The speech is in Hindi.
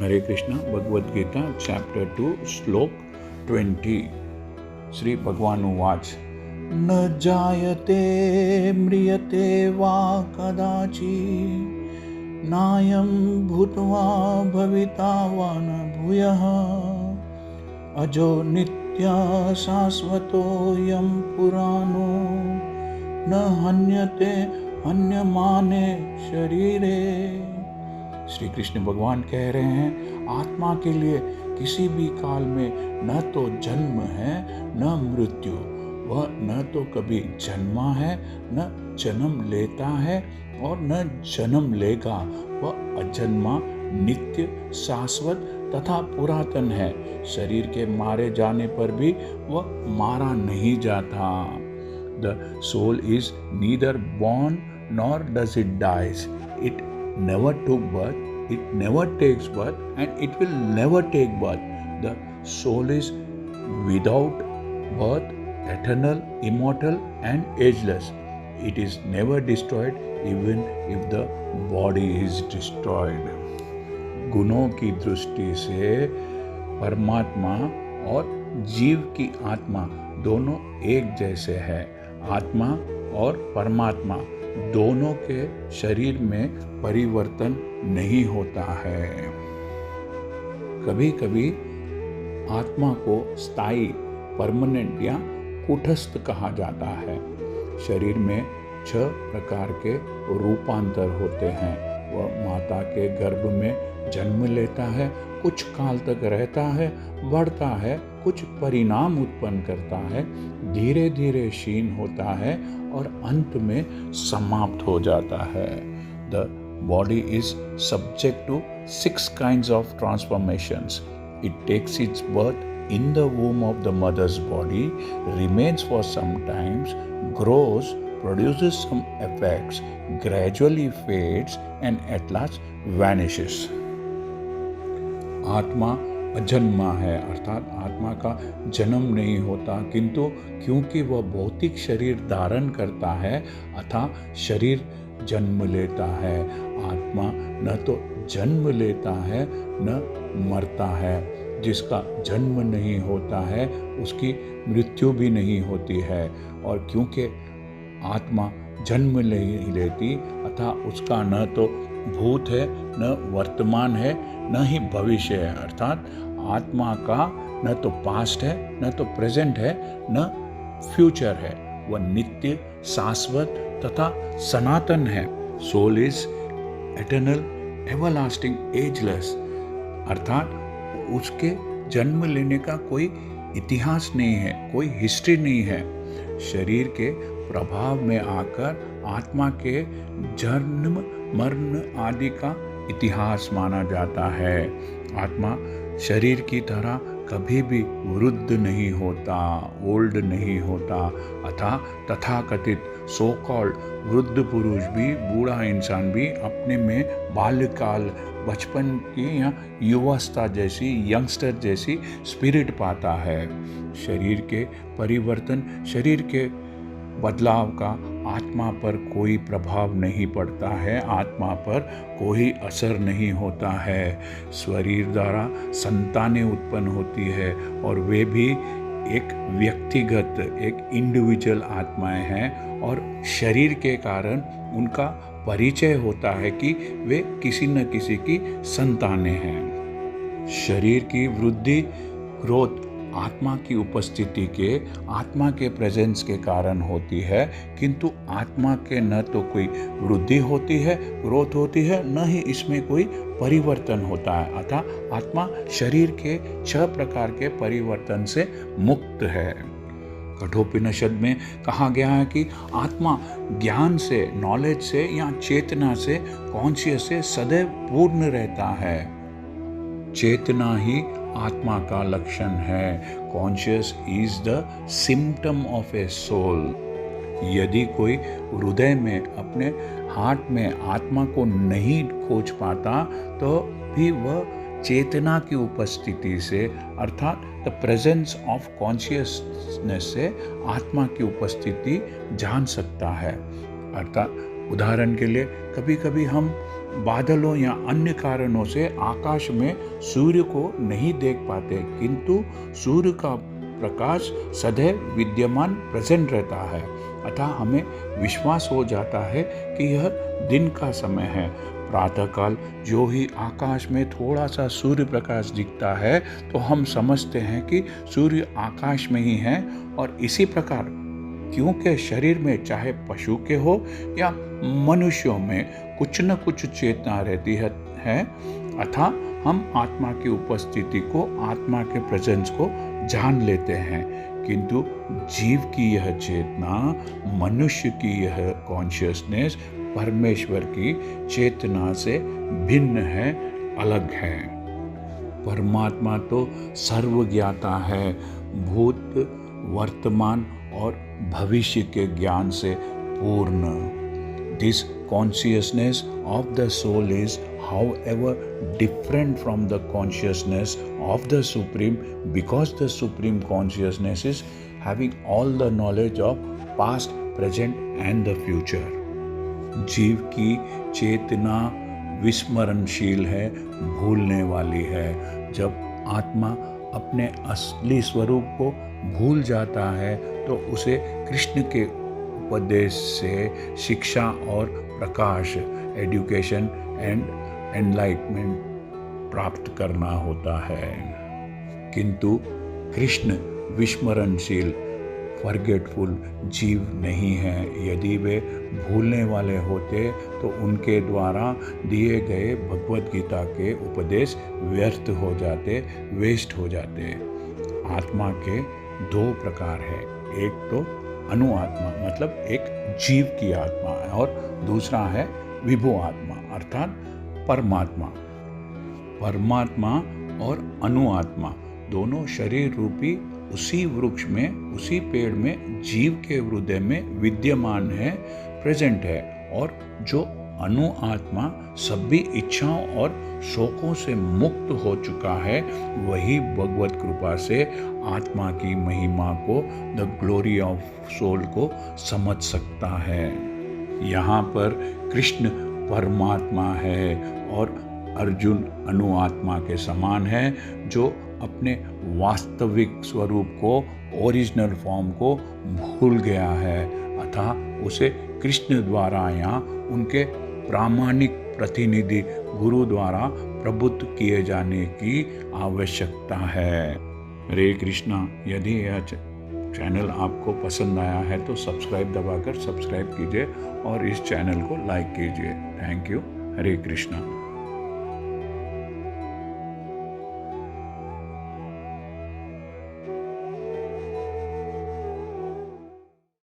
हरे कृष्णा। भगवद गीता चैप्टर 2 श्लोक 20। श्री भगवान उवाच न जायते म्रियते वा कदाचित् नायं भूत्वा भविता वा न भूयः अजो नित्यः शाश्वतोऽयं पुराणो न हन्यते हन्यमाने शरीरे। श्री कृष्ण भगवान कह रहे हैं, आत्मा के लिए किसी भी काल में न तो जन्म है न मृत्यु। वह न तो कभी जन्मा है न जन्म लेता है और न जन्म लेगा। वह अजन्मा, नित्य, शाश्वत तथा पुरातन है। शरीर के मारे जाने पर भी वह मारा नहीं जाता। The soul is neither born nor does it dies. It never took birth, it never takes birth, and it will never take birth. The soul is without birth, eternal, immortal, and ageless. It is never destroyed, even if the body is destroyed. गुणों की दृष्टि से परमात्मा और जीव की आत्मा दोनों एक जैसे हैं। आत्मा और परमात्मा दोनों के शरीर में परिवर्तन नहीं होता है। कभी कभी आत्मा को स्थायी, परमानेंट या कूटस्थ कहा जाता है। शरीर में 6 प्रकार के रूपांतर होते हैं। वह माता के गर्भ में जन्म लेता है, कुछ काल तक रहता है, बढ़ता है, कुछ परिणाम उत्पन्न करता है, धीरे धीरे क्षीण होता है और अंत में समाप्त हो जाता है। The body is subject to 6 kinds of transformations. It takes its birth in the womb of the mother's body, remains for some time, grows, produces some effects, gradually fades and at last vanishes. आत्मा अजन्मा है, अर्थात आत्मा का जन्म नहीं होता, किंतु क्योंकि वह भौतिक शरीर धारण करता है अतः शरीर जन्म लेता है। आत्मा न तो जन्म लेता है न मरता है। जिसका जन्म नहीं होता है उसकी मृत्यु भी नहीं होती है, और क्योंकि आत्मा जन्म नहीं लेती अतः उसका न तो भूत है, न वर्तमान है, न ही भविष्य है। अर्थात आत्मा का न तो पास्ट है, न तो प्रेजेंट है, न फ्यूचर है। वह नित्य, शाश्वत तथा सनातन है। Soul is eternal, everlasting, ageless. अर्थात उसके जन्म लेने का कोई इतिहास नहीं है, कोई हिस्ट्री नहीं है। शरीर के प्रभाव में आकर आत्मा के जन्म, मरण आदि का इतिहास माना जाता है। आत्मा शरीर की तरह कभी भी वृद्ध नहीं होता, ओल्ड नहीं होता, अतः तथाकथित सो कॉल्ड वृद्ध पुरुष भी, बूढ़ा इंसान भी अपने में बाल्यकाल, बचपन की या युवावस्था जैसी, यंगस्टर जैसी स्पिरिट पाता है। शरीर के परिवर्तन, शरीर के बदलाव का आत्मा पर कोई प्रभाव नहीं पड़ता है, आत्मा पर कोई असर नहीं होता है। शरीर द्वारा संतानें उत्पन्न होती है और वे भी एक व्यक्तिगत, एक इंडिविजुअल आत्माएं हैं, और शरीर के कारण उनका परिचय होता है कि वे किसी न किसी की संतानें हैं। शरीर की वृद्धि, ग्रोथ आत्मा की उपस्थिति के, आत्मा के प्रेजेंस के कारण होती है, किंतु आत्मा के न तो कोई वृद्धि होती है, ग्रोथ होती है, न ही इसमें कोई परिवर्तन होता है। अतः आत्मा शरीर के 6 प्रकार के परिवर्तन से मुक्त है। कठोपनिषद में कहा गया है कि आत्मा ज्ञान से, नॉलेज से या चेतना से, कॉन्शियस से सदैव पूर्ण रहता है। चेतना ही आत्मा का लक्षण है। Conscious is the symptom of a soul. यदि कोई हृदय में, अपने हार्ट में आत्मा को नहीं खोज पाता तो भी वह चेतना की उपस्थिति से, अर्थात द प्रेजेंस ऑफ कॉन्शियसनेस से आत्मा की उपस्थिति जान सकता है। अर्थात उदाहरण के लिए कभी कभी हम बादलों या अन्य कारणों से आकाश में सूर्य को नहीं देख पाते, किंतु सूर्य का प्रकाश सदैव विद्यमान प्रेजेंट रहता है, अतः हमें विश्वास हो जाता है कि यह दिन का समय है। प्रातःकाल जो ही आकाश में थोड़ा सा सूर्य प्रकाश दिखता है तो हम समझते हैं कि सूर्य आकाश में ही है। और इसी प्रकार क्योंकि शरीर में चाहे पशु के हो या मनुष्यों में कुछ न कुछ चेतना रहती है, अतः हम आत्मा की उपस्थिति को, आत्मा के प्रेजेंस को जान लेते हैं। किंतु जीव की यह चेतना, मनुष्य की यह कॉन्शियसनेस परमेश्वर की चेतना से भिन्न है, अलग है। परमात्मा तो सर्वज्ञाता है, भूत, वर्तमान और भविष्य के ज्ञान से पूर्ण। This consciousness of the soul is, however, different from the consciousness of the Supreme, because the Supreme Consciousness is having all the knowledge of past, present and the future. जीव की चेतना विस्मरणशील है, भूलने वाली है। जब आत्मा अपने असली स्वरूप को भूल जाता है तो उसे कृष्ण के उपदेश से शिक्षा और प्रकाश, एजुकेशन एंड एनलाइटमेंट प्राप्त करना होता है। किंतु कृष्ण विस्मरणशील, फॉरगेटफुल जीव नहीं है। यदि वे भूलने वाले होते तो उनके द्वारा दिए गए भगवद गीता के उपदेश व्यर्थ हो जाते, वेस्ट हो जाते। आत्मा के दो प्रकार है, एक तो अनुआत्मा मतलब एक जीव की आत्मा, और दूसरा है विभु आत्मा अर्थात परमात्मा। परमात्मा और अनुआत्मा दोनों शरीर रूपी उसी वृक्ष में, उसी पेड़ में, जीव के हृदय में विद्यमान है, प्रेजेंट है। और जो अनुआत्मा सभी इच्छाओं और शोकों से मुक्त हो चुका है, वही भगवत कृपा से आत्मा की महिमा को, द ग्लोरी ऑफ सोल को समझ सकता है। यहाँ पर कृष्ण परमात्मा है और अर्जुन अनुआत्मा के समान है, जो अपने वास्तविक स्वरूप को, ओरिजिनल फॉर्म को भूल गया है, अतः उसे कृष्ण द्वारा या उनके प्रामाणिक प्रतिनिधि गुरु द्वारा प्रबुद्ध किए जाने की आवश्यकता है। हरे कृष्णा। यदि यह चैनल आपको पसंद आया है तो सब्सक्राइब दबाकर सब्सक्राइब कीजिए और इस चैनल को लाइक कीजिए। Thank you. हरे कृष्णा।